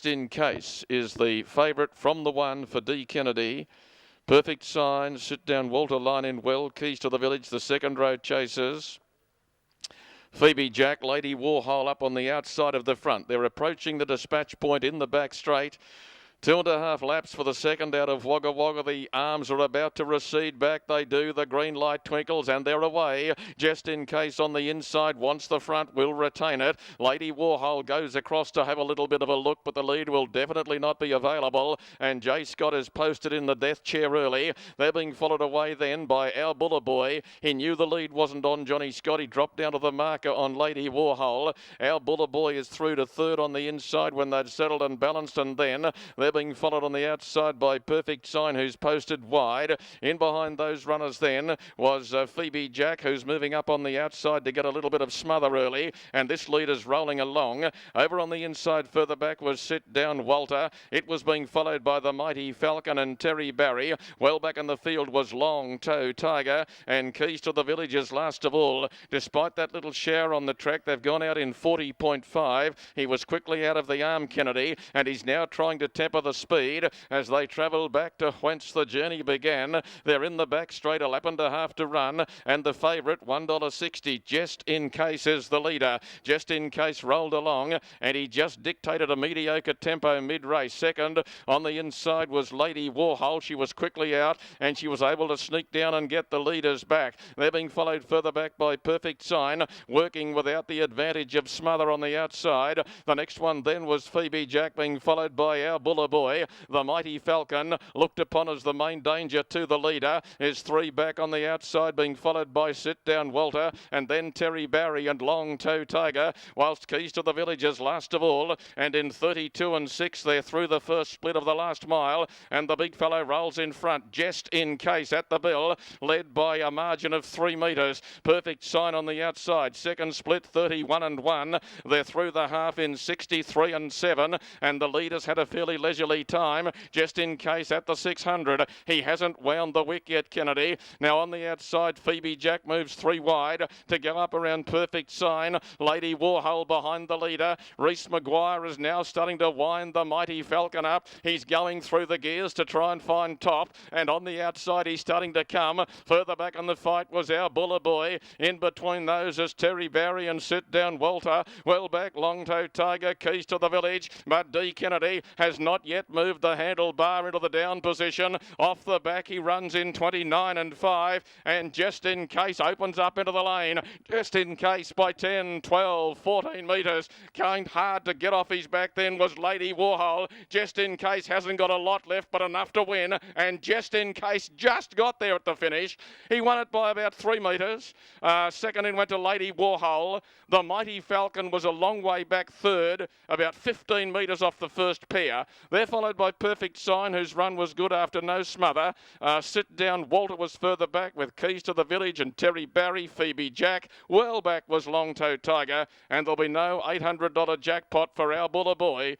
Just in Case is the favourite from the 1 for D. Kennedy. Perfect Sign, Sit Down Walter, line in well. Keys to the Village, the second row chasers. Phoebe Jack, Lady Warhol up on the outside of the front. They're approaching the dispatch point in the back straight. 2.5 laps for the second out of Wagga Wagga. The arms are about to recede back. They do. The green light twinkles and they're away. Just in Case on the inside wants the front, will retain it. Lady Warhol goes across to have a little bit of a look, but the lead will definitely not be available. And J. Scott is posted in the death chair early. They're being followed away then by Our Buller Boy. He knew the lead wasn't on Johnny Scott. He dropped down to the marker on Lady Warhol. Our Buller Boy is through to third on the inside when they'd settled and balanced, and then they're being followed on the outside by Perfect Sign, who's posted wide. In behind those runners then was Phoebe Jack, who's moving up on the outside to get a little bit of smother early, and this leader's rolling along. Over on the inside further back was Sit Down Walter. It was being followed by the Mighty Falcon and Terry Barry. Well back in the field was Long Toe Tiger, and Keys to the Village is last of all. Despite that little shower on the track, they've gone out in 40.5. He was quickly out of the arm, Kennedy, and he's now trying to temper the speed as they travel back to whence the journey began. They're in the back straight, a lap and a half to run, and the favourite, $1.60. Just in Case is the leader. Just in Case rolled along, and he just dictated a mediocre tempo mid-race. Second on the inside was Lady Warhol. She was quickly out, and she was able to sneak down and get the leaders back. They're being followed further back by Perfect Sign, working without the advantage of smother on the outside. The next one then was Phoebe Jack, being followed by Our Buller Boy. The Mighty Falcon, looked upon as the main danger to the leader, is 3 back on the outside, being followed by Sit Down Walter, and then Terry Barry and Long Toe Tiger, whilst Keys to the Village is last of all. And in 32 and 6, they're through the first split of the last mile, and the big fellow rolls in front. Just in Case at the bill, led by a margin of 3 metres. Perfect Sign on the outside. Second split, 31 and 1. They're through the half in 63 and 7, and the leaders had a fairly leisurely time. Just in Case at the 600. He hasn't wound the wick yet, Kennedy. Now on the outside, Phoebe Jack moves 3 wide to go up around Perfect Sign. Lady Warhol behind the leader. Reese Maguire is now starting to wind the Mighty Falcon up. He's going through the gears to try and find top, and on the outside he's starting to come. Further back on the fight was Our Buller Boy. In between those is Terry Barry and Sit Down Walter. Well back, Long Toe Tiger, Keys to the Village, but D. Kennedy has not yet moved the handlebar into the down position. Off the back he runs in 29 and 5, and Just in Case opens up into the lane. Just in Case by 10, 12, 14 metres. Going hard to get off his back then was Lady Warhol. Just in Case hasn't got a lot left but enough to win, and Just in Case just got there at the finish. He won it by about 3 metres. Second in went to Lady Warhol. The Mighty Falcon was a long way back third, about 15 metres off the first pair. They're followed by Perfect Sign, whose run was good after no smother. Sit Down Walter was further back with Keys to the Village and Terry Barry. Phoebe Jack well back was Long Toe Tiger, and there'll be no $800 jackpot for Our Buller Boy.